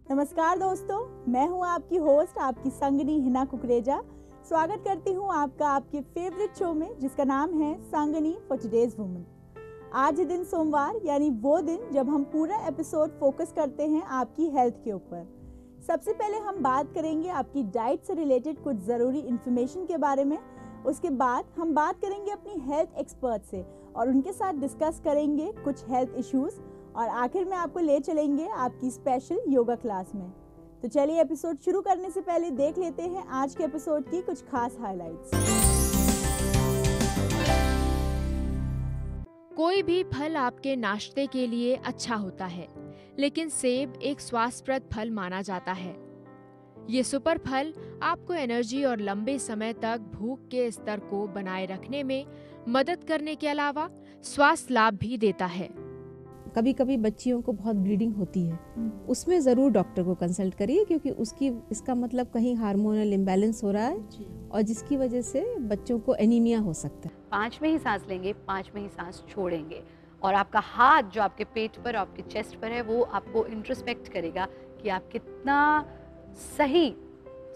नमस्कार दोस्तों, मैं हूं आपकी होस्ट, आपकी संगनी हिना कुकरेजा। स्वागत करती हूं आपका आपके फेवरेट शो में, जिसका नाम है संगनी फॉर टुडेज वुमन। आज ही दिन सोमवार, यानी वो दिन जब हम पूरा एपिसोड फोकस करते हैं आपकी हेल्थ के ऊपर। सबसे पहले हम बात करेंगे आपकी डाइट से रिलेटेड कुछ ज़रूरी इन्फॉर्मेशन के बारे में। उसके बाद हम बात करेंगे अपनी हेल्थ एक्सपर्ट से और उनके साथ डिस्कस करेंगे कुछ हेल्थ इश्यूज़, और आखिर में आपको ले चलेंगे आपकी स्पेशल योगा क्लास में। तो चलिए एपिसोड शुरू करने से पहले देख लेते हैं आज के एपिसोड की कुछ खास हाइलाइट्स। कोई भी फल आपके नाश्ते के लिए अच्छा होता है, लेकिन सेब एक स्वास्थ्यप्रद फल माना जाता है। ये सुपर फल आपको एनर्जी और लंबे समय तक भूख के स्तर को बनाए रखने में मदद करने के अलावा स्वास्थ्य लाभ भी देता है। कभी कभी बच्चियों को बहुत ब्लीडिंग होती है, उसमें ज़रूर डॉक्टर को कंसल्ट करिए, क्योंकि इसका मतलब कहीं हार्मोनल इम्बैलेंस हो रहा है और जिसकी वजह से बच्चों को एनीमिया हो सकता है। 5 में ही सांस लेंगे, 5 में ही सांस छोड़ेंगे, और आपका हाथ जो आपके पेट पर, आपके चेस्ट पर है, वो आपको इंट्रोस्पेक्ट करेगा कि आप कितना सही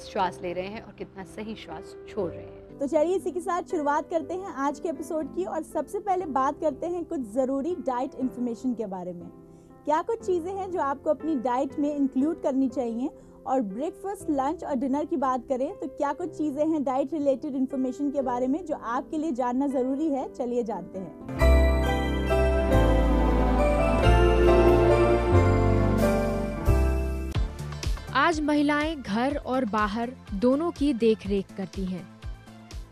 श्वास ले रहे हैं और कितना सही श्वास छोड़ रहे हैं। तो चलिए इसी के साथ शुरुआत करते हैं आज के एपिसोड की, और सबसे पहले बात करते हैं कुछ ज़रूरी डाइट इन्फॉर्मेशन के बारे में। क्या कुछ चीज़ें हैं जो आपको अपनी डाइट में इंक्लूड करनी चाहिए, और ब्रेकफास्ट, लंच और डिनर की बात करें तो क्या कुछ चीज़ें हैं डाइट रिलेटेड इन्फॉर्मेशन के बारे में जो आपके लिए जानना ज़रूरी है। चलिए जानते हैं। आज महिलाएं घर और बाहर दोनों की देखरेख करती हैं।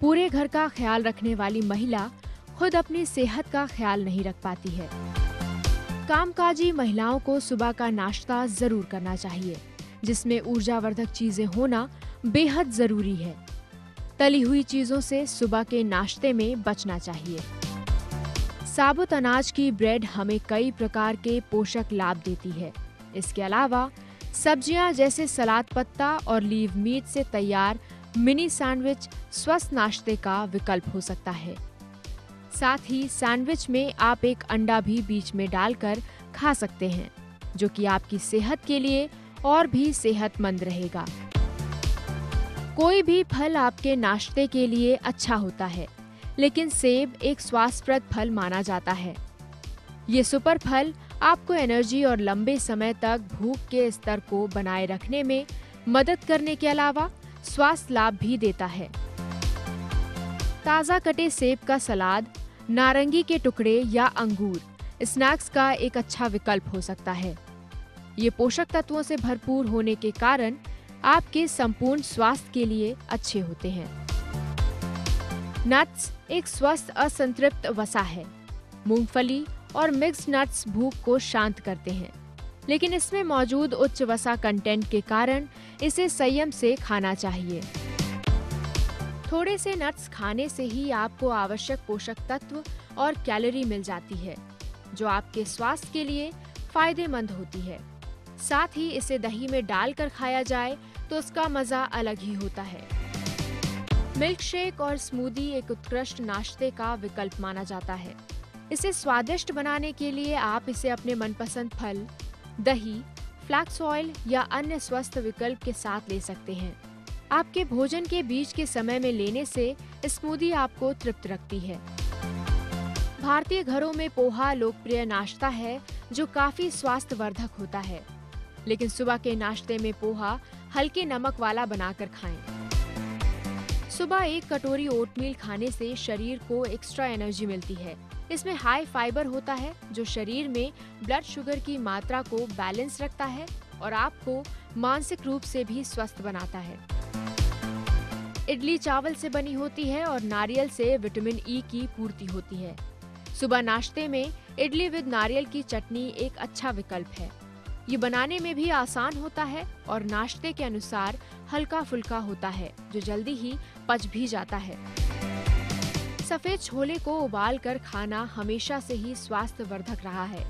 पूरे घर का ख्याल रखने वाली महिला खुद अपनी सेहत का ख्याल नहीं रख पाती है। कामकाजी महिलाओं को सुबह का नाश्ता जरूर करना चाहिए, जिसमें ऊर्जावर्धक चीजें होना बेहद जरूरी है। तली हुई चीजों से सुबह के नाश्ते में बचना चाहिए। साबुत अनाज की ब्रेड हमें कई प्रकार के पोषक लाभ देती है। इसके अलावा सब्जियां जैसे सलाद पत्ता और लीव मीट से तैयार मिनी सैंडविच स्वस्थ नाश्ते का विकल्प हो सकता है। साथ ही सैंडविच में आप एक अंडा भी बीच में डालकर खा सकते हैं, जो कि आपकी सेहत के लिए और भी सेहतमंद रहेगा। कोई भी फल आपके नाश्ते के लिए अच्छा होता है, लेकिन सेब एक स्वास्थ्यप्रद फल माना जाता है। ये सुपर फल आपको एनर्जी और लंबे समय तक भूख के स्तर को बनाए रखने में मदद करने के अलावा स्वास्थ्य लाभ भी देता है। ताज़ा कटे सेब का सलाद, नारंगी के टुकड़े या अंगूर स्नैक्स का एक अच्छा विकल्प हो सकता है। ये पोषक तत्वों से भरपूर होने के कारण आपके संपूर्ण स्वास्थ्य के लिए अच्छे होते हैं। नट्स एक स्वस्थ असंतृप्त वसा है। मूंगफली और मिक्स्ड नट्स भूख को शांत करते हैं, लेकिन इसमें मौजूद उच्च वसा कंटेंट के कारण इसे संयम से खाना चाहिए। थोड़े से नट्स खाने से ही आपको आवश्यक पोषक तत्व और कैलोरी मिल जाती है, जो आपके स्वास्थ्य के लिए फायदेमंद होती है। साथ ही इसे दही में डालकर खाया जाए तो उसका मजा अलग ही होता है। मिल्क शेक और स्मूदी एक उत्कृष्ट नाश्ते का विकल्प माना जाता है। इसे स्वादिष्ट बनाने के लिए आप इसे अपने मनपसंद फल, दही, फ्लैक्स ऑयल या अन्य स्वस्थ विकल्प के साथ ले सकते हैं। आपके भोजन के बीच के समय में लेने से स्मूदी आपको तृप्त रखती है। भारतीय घरों में पोहा लोकप्रिय नाश्ता है, जो काफी स्वास्थ्यवर्धक होता है, लेकिन सुबह के नाश्ते में पोहा हल्के नमक वाला बनाकर खाएं। सुबह एक कटोरी ओटमील खाने से शरीर को एक्स्ट्रा एनर्जी मिलती है। इसमें हाई फाइबर होता है, जो शरीर में ब्लड शुगर की मात्रा को बैलेंस रखता है और आपको मानसिक रूप से भी स्वस्थ बनाता है। इडली चावल से बनी होती है और नारियल से विटामिन ई की पूर्ति होती है। सुबह नाश्ते में इडली विद नारियल की चटनी एक अच्छा विकल्प है। ये बनाने में भी आसान होता है और नाश्ते के अनुसार हल्का फुल्का होता है, जो जल्दी ही पच भी जाता है। सफेद छोले को उबालकर खाना हमेशा से ही स्वास्थ्यवर्धक रहा है,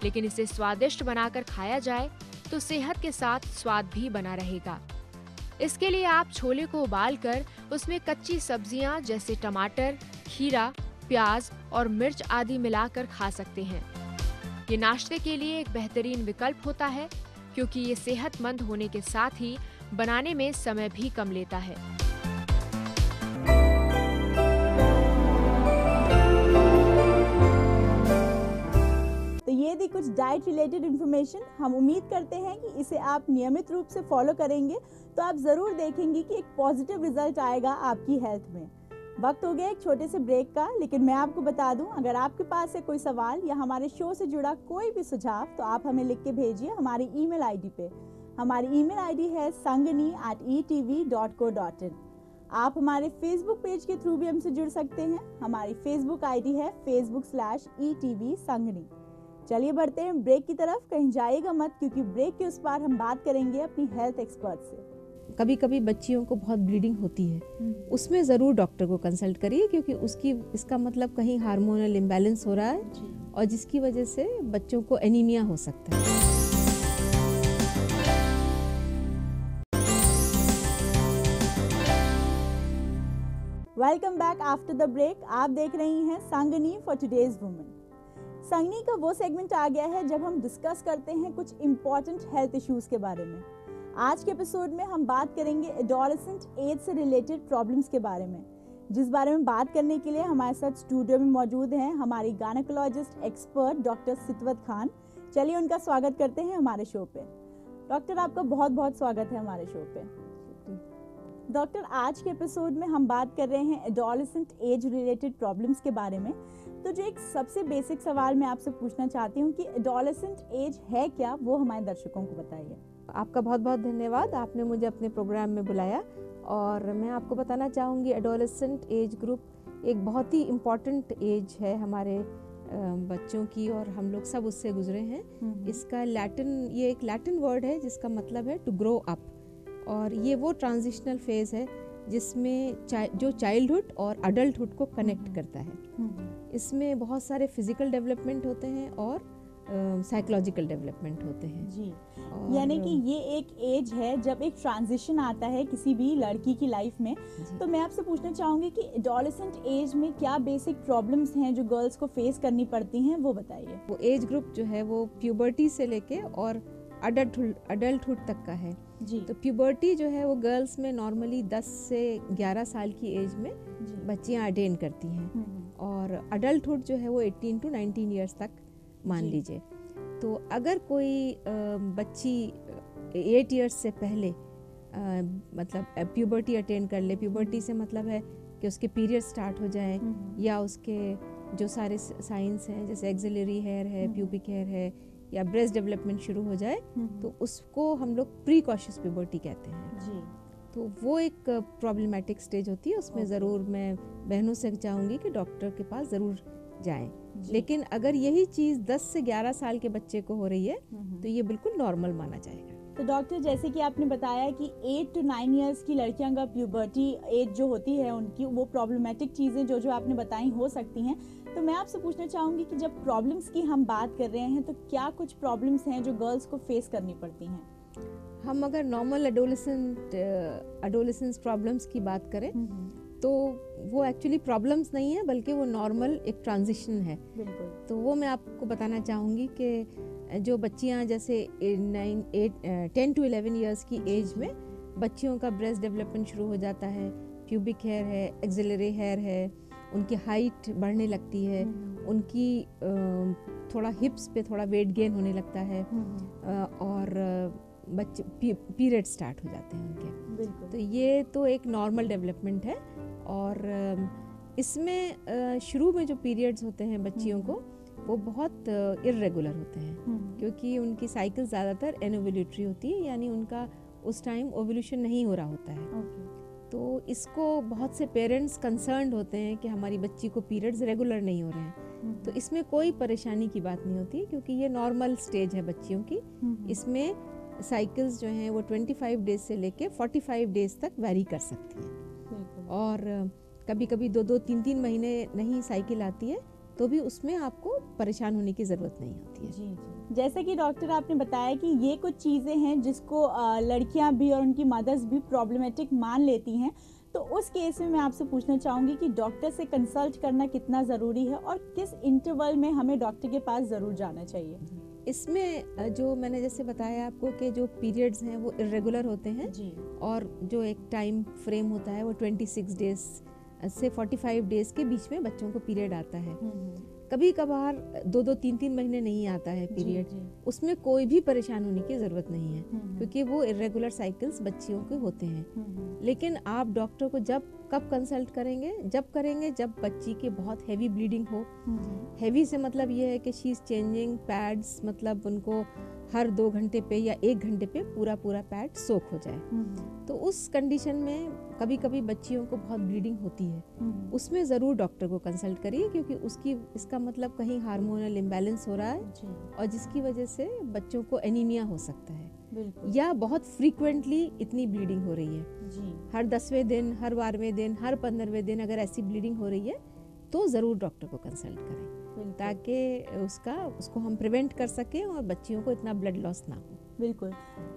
लेकिन इसे स्वादिष्ट बनाकर खाया जाए तो सेहत के साथ स्वाद भी बना रहेगा। इसके लिए आप छोले को उबालकर उसमें कच्ची सब्जियां जैसे टमाटर, खीरा, प्याज और मिर्च आदि मिलाकर खा सकते हैं। ये नाश्ते के लिए एक बेहतरीन विकल्प होता है, क्योंकि ये सेहतमंद होने के साथ ही बनाने में समय भी कम लेता है। तो ये थी कुछ डाइट रिलेटेड इन्फॉर्मेशन। हम उम्मीद करते हैं कि इसे आप नियमित रूप से फॉलो करेंगे तो आप ज़रूर देखेंगे कि एक पॉजिटिव रिजल्ट आएगा आपकी हेल्थ में। वक्त हो गया एक छोटे से ब्रेक का, लेकिन मैं आपको बता दूं, अगर आपके पास है कोई सवाल या हमारे शो से जुड़ा कोई भी सुझाव तो आप हमें लिख के भेजिए हमारी ईमेल आईडी पे। हमारी ईमेल आईडी है sangani@etv.co.in। आप हमारे फेसबुक पेज के थ्रू भी हमसे जुड़ सकते हैं। हमारी फेसबुक आईडी है facebook/etv sangani। चलिए बढ़ते हैं ब्रेक की तरफ। कहीं जाइएगा मत, क्योंकि ब्रेक के उस पार हम बात करेंगे अपनी हेल्थ एक्सपर्ट से। कभी कभी बच्चियों को बहुत ब्लीडिंग होती है, उसमें ज़रूर डॉक्टर को कंसल्ट करिए, क्योंकि इसका मतलब कहीं हार्मोनल इम्बैलेंस हो रहा है और जिसकी वजह से बच्चों को एनीमिया हो सकता है। Welcome back after the break. आप देख रही हैं Sangini for today's women. Sangini का वो सेगमेंट आ गया है जब हम डिस्कस करते हैं कुछ इम्पॉर्टेंट हेल्थ इश्यूज के बारे में। आज के एपिसोड में हम बात करेंगे एडोलेसेंट एज से रिलेटेड प्रॉब्लम्स के बारे में, जिस बारे में बात करने के लिए हमारे साथ स्टूडियो में मौजूद हैं हमारी गायनेकोलॉजिस्ट एक्सपर्ट डॉक्टर सितवत खान। चलिए उनका स्वागत करते हैं हमारे शो पे। डॉक्टर, आपका बहुत बहुत स्वागत है हमारे शो पे। डॉक्टर, आज के एपिसोड में हम बात कर रहे हैं एडोलेसेंट एज रिलेटेड प्रॉब्लम्स के बारे में। तो जो एक सबसे बेसिक सवाल मैं आपसे पूछना चाहती हूँ कि एडोलेसेंट एज है क्या, वो हमारे दर्शकों को बताइए। आपका बहुत बहुत धन्यवाद, आपने मुझे अपने प्रोग्राम में बुलाया। और मैं आपको बताना चाहूँगी एडोलेसेंट एज ग्रुप एक बहुत ही इम्पॉर्टेंट एज है हमारे बच्चों की, और हम लोग सब उससे गुजरे हैं। इसका ये एक लैटिन वर्ड है जिसका मतलब है टू ग्रो अप, और ये वो ट्रांजिशनल फेज है जिसमें जो चाइल्डहुड और अडल्टहुड को कनेक्ट करता है। इसमें बहुत सारे फिजिकल डेवलपमेंट होते हैं और साइकोलॉजिकल डेवलपमेंट होते हैं जी। यानी कि ये एक एज है जब एक ट्रांजिशन आता है किसी भी लड़की की लाइफ में। तो मैं आपसे पूछना चाहूँगी कि एडोलेसेंट एज में क्या बेसिक प्रॉब्लम्स हैं जो गर्ल्स को फेस करनी पड़ती हैं, वो बताइए। वो एज ग्रुप जो है वो प्यूबर्टी से लेके और अडल्टहुड तक का है जी। तो प्यूबर्टी जो है वो गर्ल्स में नॉर्मली 10 से 11 साल की एज में बच्चियां अटेन करती हैं, और अडल्टहुड जो है वो 18 to 19 ईयर्स तक मान लीजिए। तो अगर कोई बच्ची 8 ईयर्स से पहले मतलब प्यूबर्टी अटेन कर ले, प्यूबर्टी से मतलब है कि उसके पीरियड स्टार्ट हो जाए या उसके जो सारे साइंस हैं जैसे एक्सिलरी हेयर है, प्यूबिक हेयर है, या ब्रेस्ट डेवलपमेंट शुरू हो जाए, तो उसको हम लोग प्रीकॉशियस प्यूबर्टी कहते हैं जी। तो वो एक प्रॉब्लमेटिक स्टेज होती है। उसमें ज़रूर मैं बहनों से चाहूँगी कि डॉक्टर के पास ज़रूर जाएं। लेकिन अगर यही चीज़ 10 से 11 साल के बच्चे को हो रही है तो ये बिल्कुल नॉर्मल माना जाएगा। तो डॉक्टर, जैसे कि आपने बताया कि 8 to 9 ईयर्स की लड़कियां का प्यूबर्टी एज जो होती है उनकी, वो प्रॉब्लमेटिक चीज़ें जो आपने बताई हो सकती हैं। तो मैं आपसे पूछना चाहूँगी कि जब प्रॉब्लम्स की हम बात कर रहे हैं तो क्या कुछ प्रॉब्लम्स हैं जो गर्ल्स को फेस करनी पड़ती हैं? हम अगर नॉर्मल एडोलेसेंस प्रॉब्लम्स की बात करें तो वो एक्चुअली प्रॉब्लम्स नहीं है, बल्कि वो नॉर्मल एक ट्रांजिशन है। बिल्कुल। तो वो मैं आपको बताना चाहूँगी कि जो बच्चियाँ जैसे 10 to 11 ईयर्स की एज में बच्चियों का ब्रेस्ट डेवलपमेंट शुरू हो जाता है, प्यूबिक हेयर है, एक्सिलरी हेयर है, उनकी हाइट बढ़ने लगती है, उनकी थोड़ा हिप्स पे थोड़ा वेट गेन होने लगता है, और बच्चे पीरियड स्टार्ट हो जाते हैं उनके। तो ये तो एक नॉर्मल डेवलपमेंट है। और इसमें शुरू में जो पीरियड्स होते हैं बच्चियों को वो बहुत इर्रेगुलर होते हैं, क्योंकि उनकी साइकिल ज़्यादातर एनोवुलेटरी होती है, यानी उनका उस टाइम ओवुलेशन नहीं हो रहा होता है। तो इसको बहुत से पेरेंट्स कंसर्न्ड होते हैं कि हमारी बच्ची को पीरियड्स रेगुलर नहीं हो रहे हैं। तो इसमें कोई परेशानी की बात नहीं होती, क्योंकि ये नॉर्मल स्टेज है बच्चियों की। इसमें साइकिल्स जो हैं वो 25 डेज से लेके 45 डेज तक वैरी कर सकती हैं, और कभी कभी 2-2, 3-3 महीने नहीं साइकिल आती है तो भी उसमें आपको परेशान होने की ज़रूरत नहीं होती है। जी। जैसे कि डॉक्टर आपने बताया कि ये कुछ चीज़ें हैं जिसको लड़कियां भी और उनकी मदर्स भी प्रॉब्लमेटिक मान लेती हैं, तो तो उस केस में मैं आपसे पूछना चाहूँगी कि डॉक्टर से कंसल्ट करना कितना ज़रूरी है और किस इंटरवल में हमें डॉक्टर के पास ज़रूर जाना चाहिए? इसमें जो मैंने जैसे बताया आपको कि जो पीरियड्स हैं वो इरेगुलर होते हैं जी। और जो एक टाइम फ्रेम होता है वो 26 डेज से 45 डेज के बीच में बच्चों को पीरियड आता है। कभी कभार 2-2, 3-3 महीने नहीं आता है पीरियड, उसमें कोई भी परेशान होने की ज़रूरत नहीं है क्योंकि वो इरेगुलर साइकिल्स बच्चियों के होते हैं। लेकिन आप डॉक्टर को कब कंसल्ट करेंगे? जब बच्ची के बहुत हैवी ब्लीडिंग हो। हैवी से मतलब ये है कि शी इज़ चेंजिंग पैड्स, मतलब उनको हर 2 घंटे पे या 1 घंटे पे पूरा पैड सोख हो जाए। तो उस कंडीशन में कभी कभी बच्चियों को बहुत ब्लीडिंग होती है, उसमें ज़रूर डॉक्टर को कंसल्ट करिए क्योंकि इसका मतलब कहीं हार्मोनल इम्बैलेंस हो रहा है और जिसकी वजह से बच्चों को एनीमिया हो सकता है या बहुत फ्रीक्वेंटली इतनी ब्लीडिंग हो रही है जी। हर 10वें दिन, हर 12वें दिन, हर 15वें दिन अगर ऐसी ब्लीडिंग हो रही है तो ज़रूर डॉक्टर को कंसल्ट करें ताकि उसको हम प्रिवेंट कर सकें और बच्चियों को इतना ब्लड लॉस ना हो। बिल्कुल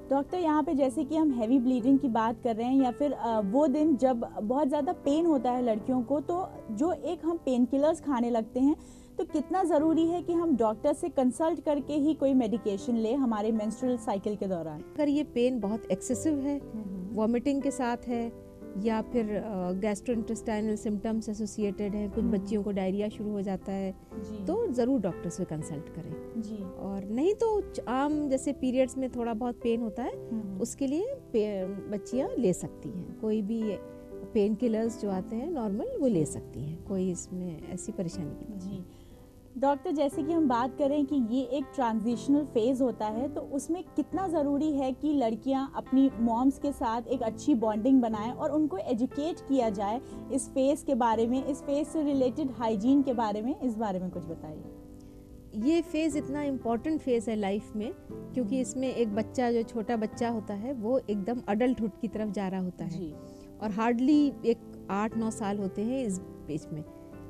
डॉक्टर, यहाँ पे जैसे कि हम हैवी ब्लीडिंग की बात कर रहे हैं या फिर वो दिन जब बहुत ज़्यादा पेन होता है लड़कियों को, तो जो एक हम पेन किलर्स खाने लगते हैं, तो कितना ज़रूरी है कि हम डॉक्टर से कंसल्ट करके ही कोई मेडिकेशन ले हमारे मेंस्ट्रुअल साइकिल के दौरान? अगर ये पेन बहुत एक्सेसिव है, वॉमिटिंग के साथ है या फिर गैस्ट्रोइंटेस्टाइनल सिम्टम्स एसोसिएटेड हैं, कुछ बच्चियों को डायरिया शुरू हो जाता है, तो ज़रूर डॉक्टर से कंसल्ट करें जी। और नहीं तो आम जैसे पीरियड्स में थोड़ा बहुत पेन होता है उसके लिए बच्चियां ले सकती हैं, कोई भी पेन किलर्स जो आते हैं नॉर्मल वो ले सकती हैं, कोई इसमें ऐसी परेशानी की बात नहीं। डॉक्टर, जैसे कि हम बात करें कि ये एक ट्रांजिशनल फेज़ होता है, तो उसमें कितना ज़रूरी है कि लड़कियां अपनी मॉम्स के साथ एक अच्छी बॉन्डिंग बनाएं और उनको एजुकेट किया जाए इस फेज़ के बारे में, इस फेज़ से रिलेटेड हाइजीन के बारे में, इस बारे में कुछ बताइए। ये फेज़ इतना इम्पॉर्टेंट फेज़ है लाइफ में क्योंकि इसमें एक बच्चा, जो छोटा बच्चा होता है, वो एकदम अडल्टहुड की तरफ जा रहा होता है और हार्डली एक 8-9 साल होते हैं इस बीच में।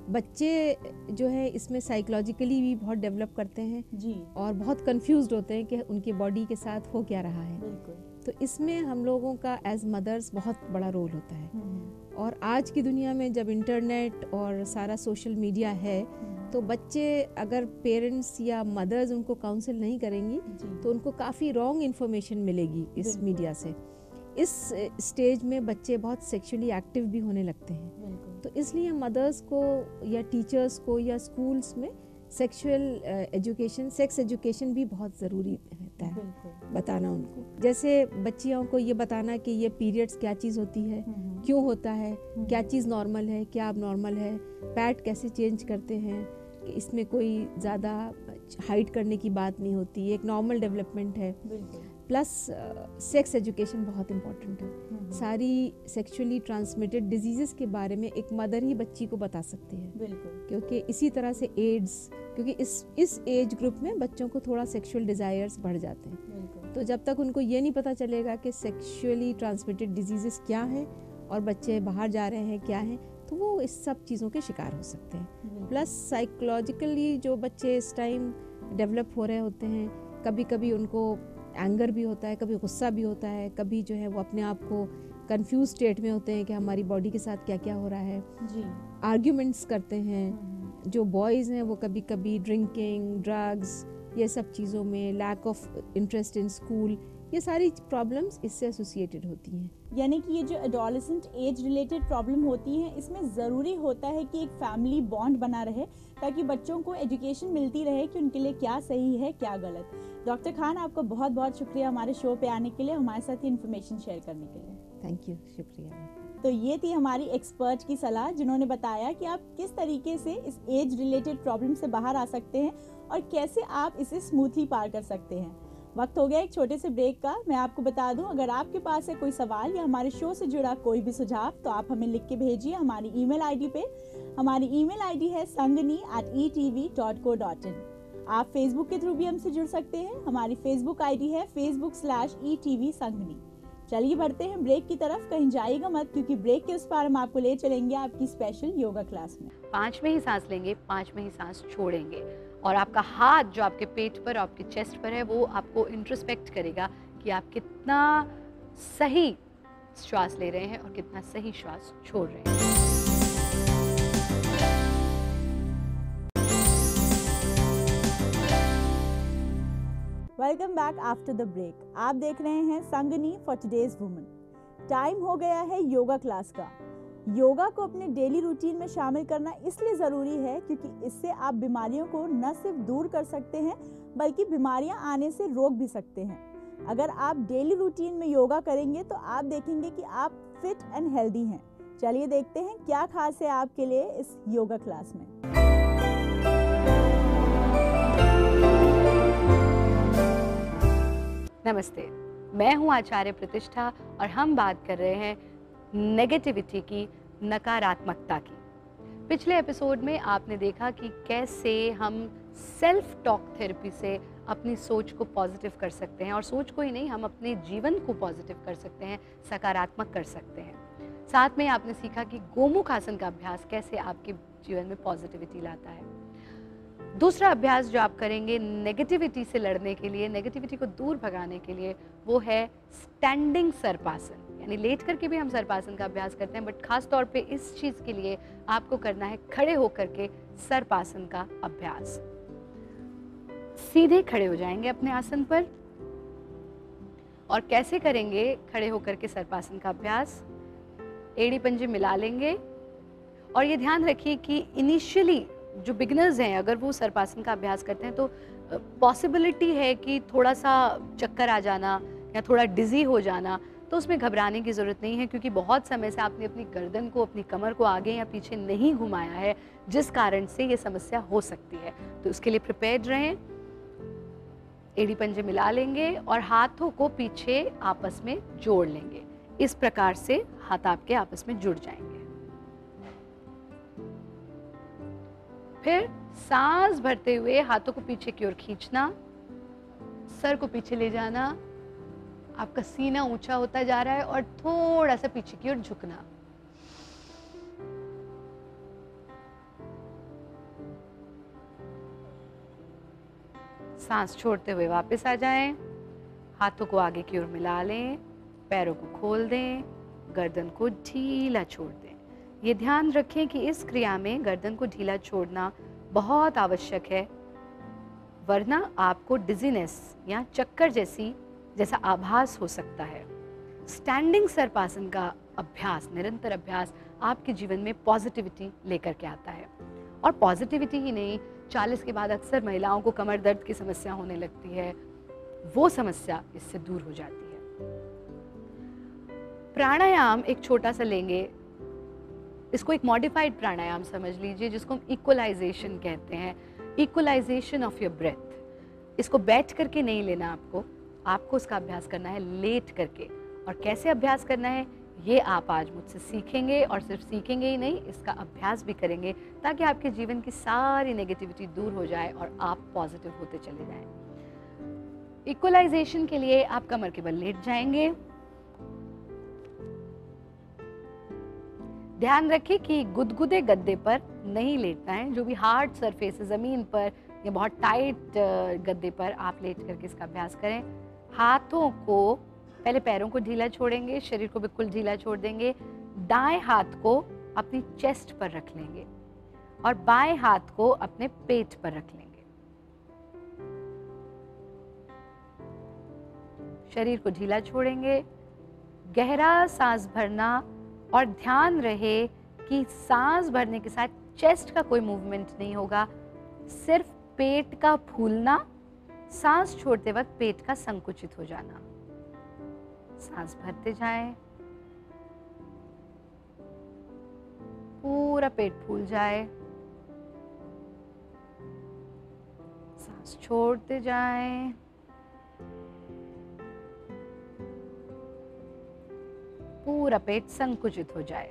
बच्चे जो है इसमें साइकोलॉजिकली भी बहुत डेवलप करते हैं जी। और बहुत कंफ्यूज्ड होते हैं कि उनकी बॉडी के साथ हो क्या रहा है। तो इसमें हम लोगों का एज मदर्स बहुत बड़ा रोल होता है और आज की दुनिया में जब इंटरनेट और सारा सोशल मीडिया है तो बच्चे, अगर पेरेंट्स या मदर्स उनको काउंसिल नहीं करेंगी तो उनको काफ़ी रॉन्ग इन्फॉर्मेशन मिलेगी इस मीडिया से। इस स्टेज में बच्चे बहुत सेक्सुअली एक्टिव भी होने लगते हैं, तो इसलिए मदर्स को या टीचर्स को या स्कूल्स में सेक्सुअल एजुकेशन, सेक्स एजुकेशन भी बहुत ज़रूरी रहता है बताना उनको। जैसे बच्चियों को ये बताना कि ये पीरियड्स क्या चीज़ होती है, क्यों होता है, क्या चीज़ नॉर्मल है, क्या अब नॉर्मल है, पैड कैसे चेंज करते हैं, कि इसमें कोई ज़्यादा हाइड करने की बात नहीं होती, एक नॉर्मल डेवलपमेंट है। प्लस सेक्स एजुकेशन बहुत इम्पोर्टेंट है। सारी सेक्सुअली ट्रांसमिटेड डिजीज़ेस के बारे में एक मदर ही बच्ची को बता सकती है, क्योंकि इसी तरह से एड्स, क्योंकि इस एज ग्रुप में बच्चों को थोड़ा सेक्सुअल डिज़ायर्स बढ़ जाते हैं, तो जब तक उनको ये नहीं पता चलेगा कि सेक्सुअली ट्रांसमिटेड डिजीज़ेस क्या हैं और बच्चे बाहर जा रहे हैं क्या हैं, तो वो इस सब चीज़ों के शिकार हो सकते हैं। प्लस साइकोलॉजिकली जो बच्चे इस टाइम डेवलप हो रहे होते हैं, कभी कभी उनको एंगर भी होता है, कभी गुस्सा भी होता है, कभी जो है वो अपने आप को कंफ्यूज स्टेट में होते हैं कि हमारी बॉडी के साथ क्या क्या हो रहा है जी। आर्ग्यूमेंट्स करते हैं। जो बॉयज़ हैं वो कभी कभी ड्रिंकिंग, ड्रग्स, ये सब चीज़ों में, lack of interest in school, ये सारी प्रॉब्लम्स इससे एसोसिएटेड होती हैं। यानी कि ये जो एडोलेसेंट एज रिलेटेड प्रॉब्लम होती हैं, इसमें ज़रूरी होता है कि एक फैमिली बॉन्ड बना रहे ताकि बच्चों को एजुकेशन मिलती रहे कि उनके लिए क्या सही है क्या गलत। डॉक्टर खान, आपका बहुत बहुत शुक्रिया हमारे शो पे आने के लिए, हमारे साथ इन्फॉर्मेशन शेयर करने के लिए। थैंक यू, शुक्रिया। तो ये थी हमारी एक्सपर्ट की सलाह, जिन्होंने बताया कि आप किस तरीके से इस एज रिलेटेड प्रॉब्लम से बाहर आ सकते हैं और कैसे आप इसे स्मूथली पार कर सकते हैं। वक्त हो गया एक छोटे से ब्रेक का। मैं आपको बता दूं, अगर आपके पास है कोई सवाल या हमारे शो से जुड़ा कोई भी सुझाव, तो आप हमें लिख के भेजिए हमारी ईमेल आईडी पे। हमारी ईमेल आईडी है sangani@etv.co.in। आप फेसबुक के थ्रू भी हमसे जुड़ सकते हैं। हमारी फेसबुक आईडी है facebook/etv sangani। चलिए बढ़ते हैं ब्रेक की तरफ, कहीं जाइएगा मत, क्योंकि ब्रेक के उस पार हम आपको ले चलेंगे आपकी स्पेशल योगा क्लास में। 5 में ही सांस लेंगे, 5 में ही सांस छोड़ेंगे और आपका हाथ जो आपके पेट पर, आपके चेस्ट पर है, वो आपको इंट्रोस्पेक्ट करेगा कि आप कितना सही श्वास ले रहे हैं और कितना सही श्वास छोड़ रहे हैं। Welcome back after the break. आप देख रहे हैं Sangini for today's woman. Time हो गया है योगा क्लास का। योगा को अपने डेली रूटीन में शामिल करना इसलिए ज़रूरी है क्योंकि इससे आप बीमारियों को न सिर्फ दूर कर सकते हैं बल्कि बीमारियां आने से रोक भी सकते हैं। अगर आप डेली रूटीन में योगा करेंगे तो आप देखेंगे कि आप फिट एंड हेल्दी हैं। चलिए देखते हैं क्या खास है आपके लिए इस योगा क्लास में। नमस्ते, मैं हूं आचार्य प्रतिष्ठा और हम बात कर रहे हैं नेगेटिविटी की, नकारात्मकता की। पिछले एपिसोड में आपने देखा कि कैसे हम सेल्फ टॉक थेरेपी से अपनी सोच को पॉजिटिव कर सकते हैं और सोच को ही नहीं, हम अपने जीवन को पॉजिटिव कर सकते हैं, सकारात्मक कर सकते हैं। साथ में आपने सीखा कि गोमुख आसन का अभ्यास कैसे आपके जीवन में पॉजिटिविटी लाता है। दूसरा अभ्यास जो आप करेंगे नेगेटिविटी से लड़ने के लिए, नेगेटिविटी को दूर भगाने के लिए, वो है स्टैंडिंग सर्पासन। यानी लेट करके भी हम सर्पासन का अभ्यास करते हैं, बट खास तौर पे इस चीज़ के लिए आपको करना है खड़े होकर के सर्पासन का अभ्यास। सीधे खड़े हो जाएंगे अपने आसन पर। और कैसे करेंगे खड़े होकर के सर्पासन का अभ्यास? एड़ी पंजे मिला लेंगे और ये ध्यान रखिए कि इनिशियली जो बिगिनर्स हैं अगर वो सर्पासन का अभ्यास करते हैं तो पॉसिबिलिटी है कि थोड़ा सा चक्कर आ जाना या थोड़ा डिजी हो जाना, तो उसमें घबराने की ज़रूरत नहीं है क्योंकि बहुत समय से आपने अपनी गर्दन को, अपनी कमर को आगे या पीछे नहीं घुमाया है, जिस कारण से ये समस्या हो सकती है। तो उसके लिए प्रिपेयर्ड रहें। एड़ी पंजे मिला लेंगे और हाथों को पीछे आपस में जोड़ लेंगे। इस प्रकार से हाथ आपके आपस में जुड़ जाएंगे। फिर सांस भरते हुए हाथों को पीछे की ओर खींचना, सर को पीछे ले जाना, आपका सीना ऊंचा होता जा रहा है और थोड़ा सा पीछे की ओर झुकना। सांस छोड़ते हुए वापस आ जाएं, हाथों को आगे की ओर मिला लें, पैरों को खोल दें, गर्दन को ढीला छोड़ दें। ये ध्यान रखें कि इस क्रिया में गर्दन को ढीला छोड़ना बहुत आवश्यक है, वरना आपको डिजीनेस या चक्कर जैसा आभास हो सकता है। स्टैंडिंग सर्पासन का अभ्यास, निरंतर अभ्यास आपके जीवन में पॉजिटिविटी लेकर के आता है। और पॉजिटिविटी ही नहीं, 40 के बाद अक्सर महिलाओं को कमर दर्द की समस्या होने लगती है, वो समस्या इससे दूर हो जाती है। प्राणायाम एक छोटा सा लेंगे, इसको एक मॉडिफाइड प्राणायाम समझ लीजिए जिसको हम इक्वलाइजेशन कहते हैं, इक्वलाइजेशन ऑफ योर ब्रेथ। इसको बैठ करके नहीं लेना, आपको उसका अभ्यास करना है लेट करके। और कैसे अभ्यास करना है ये आप आज मुझसे सीखेंगे, और सिर्फ सीखेंगे ही नहीं, इसका अभ्यास भी करेंगे ताकि आपके जीवन की सारी नेगेटिविटी दूर हो जाए और आप पॉजिटिव होते चले जाएं। इक्वलाइजेशन के लिए आप कमर के बल लेट जाएंगे। ध्यान रखें कि गुदगुदे गद्दे पर नहीं लेटना है। जो भी हार्ड सरफेस है, ज़मीन पर या बहुत टाइट गद्दे पर आप लेट करके इसका अभ्यास करें। हाथों को पहले पैरों को ढीला छोड़ेंगे, शरीर को बिल्कुल ढीला छोड़ देंगे। दाएं हाथ को अपनी चेस्ट पर रख लेंगे और बाएं हाथ को अपने पेट पर रख लेंगे। शरीर को ढीला छोड़ेंगे, गहरा सांस भरना, और ध्यान रहे कि सांस भरने के साथ चेस्ट का कोई मूवमेंट नहीं होगा, सिर्फ पेट का फूलना, सांस छोड़ते वक्त पेट का संकुचित हो जाना। सांस भरते जाएं, पूरा पेट फूल जाए, सांस छोड़ते जाएं, पूरा पेट संकुचित हो जाए।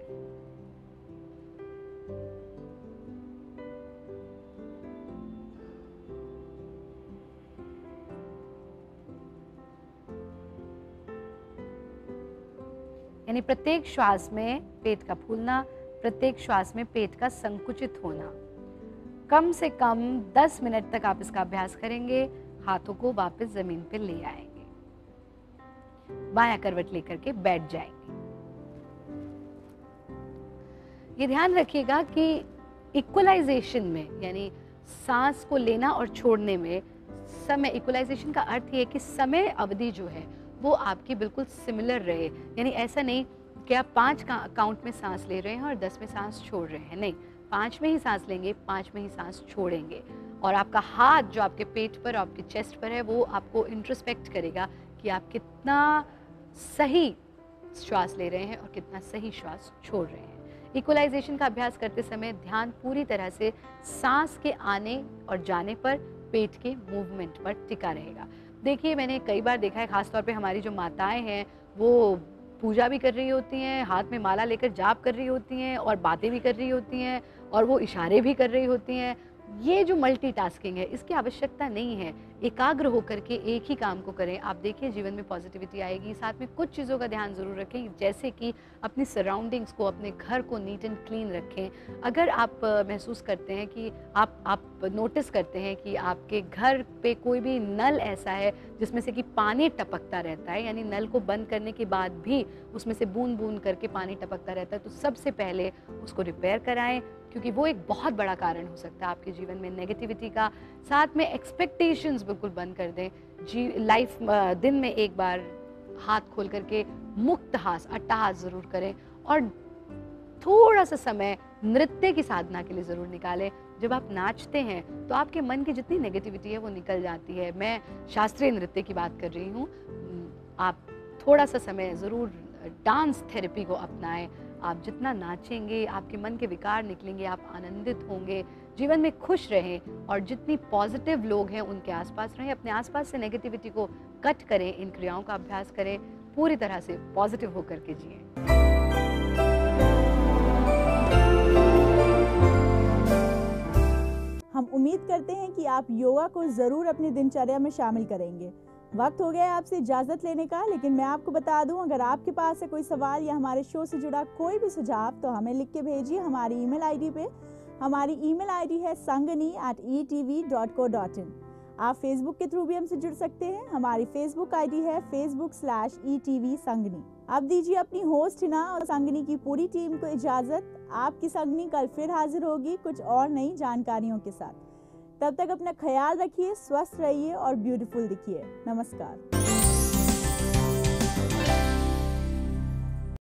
यानी प्रत्येक श्वास में पेट का फूलना, प्रत्येक श्वास में पेट का संकुचित होना। कम से कम 10 मिनट तक आप इसका अभ्यास करेंगे। हाथों को वापस जमीन पर ले आएंगे, बायां करवट लेकर के बैठ जाएंगे। ये ध्यान रखिएगा कि इक्वलाइजेशन में, यानी सांस को लेना और छोड़ने में समय, इक्वलाइजेशन का अर्थ ये है कि समय अवधि जो है वो आपकी बिल्कुल सिमिलर रहे। यानी ऐसा नहीं कि आप 5 काउंट में सांस ले रहे हैं और 10 में सांस छोड़ रहे हैं, नहीं, 5 में ही सांस लेंगे, 5 में ही सांस छोड़ेंगे। और आपका हाथ जो आपके पेट पर, आपके चेस्ट पर है, वो आपको इंट्रोस्पेक्ट करेगा कि आप कितना सही श्वास ले रहे हैं और कितना सही श्वास छोड़ रहे हैं। इक्वलाइजेशन का अभ्यास करते समय ध्यान पूरी तरह से सांस के आने और जाने पर, पेट के मूवमेंट पर टिका रहेगा। देखिए, मैंने कई बार देखा है, खासतौर पे हमारी जो माताएं हैं वो पूजा भी कर रही होती हैं, हाथ में माला लेकर जाप कर रही होती हैं और बातें भी कर रही होती हैं और वो इशारे भी कर रही होती हैं। ये जो मल्टीटास्किंग है, इसकी आवश्यकता नहीं है। एकाग्र होकर के एक ही काम को करें। आप देखिए जीवन में पॉजिटिविटी आएगी। साथ में कुछ चीज़ों का ध्यान ज़रूर रखें, जैसे कि अपनी सराउंडिंग्स को, अपने घर को नीट एंड क्लीन रखें। अगर आप महसूस करते हैं कि आप नोटिस करते हैं कि आपके घर पे कोई भी नल ऐसा है जिसमें से कि पानी टपकता रहता है, यानी नल को बंद करने के बाद भी उसमें से बूंद बूंद करके पानी टपकता रहता है, तो सबसे पहले उसको रिपेयर कराएं, क्योंकि वो एक बहुत बड़ा कारण हो सकता है आपके जीवन में नेगेटिविटी का। साथ में एक्सपेक्टेशंस बिल्कुल बंद कर दें। लाइफ दिन में एक बार हाथ खोल करके मुक्त हास, अट्टहास ज़रूर करें और थोड़ा सा समय नृत्य की साधना के लिए ज़रूर निकालें। जब आप नाचते हैं तो आपके मन की जितनी नेगेटिविटी है वो निकल जाती है। मैं शास्त्रीय नृत्य की बात कर रही हूँ। आप थोड़ा सा समय ज़रूर डांस थेरेपी को अपनाएं। आप जितना नाचेंगे आपके मन के विकार निकलेंगे, आप आनंदित होंगे, जीवन में खुश रहें और जितनी पॉजिटिव लोग हैं उनके आसपास रहें। अपने आसपास से नेगेटिविटी को कट करें, इन क्रियाओं का अभ्यास करें, पूरी तरह से पॉजिटिव होकर के जिएं। हम उम्मीद करते हैं कि आप योगा को ज़रूर अपनी दिनचर्या में शामिल करेंगे। वक्त हो गया है आपसे इजाज़त लेने का, लेकिन मैं आपको बता दूं, अगर आपके पास है कोई सवाल या हमारे शो से जुड़ा कोई भी सुझाव तो हमें लिख के भेजिए हमारी ईमेल आईडी पे। हमारी ईमेल आईडी है sangani@etv.co.in। आप फेसबुक के थ्रू भी हमसे जुड़ सकते हैं। हमारी फेसबुक आईडी है facebook/etv संगनी। अब दीजिए अपनी होस्ट हिना और संगनी की पूरी टीम को इजाज़त। आपकी संगनी कल फिर हाजिर होगी कुछ और नई जानकारियों के साथ। तब तक अपना ख्याल रखिए, स्वस्थ रहिए और ब्यूटीफुल दिखिए। नमस्कार।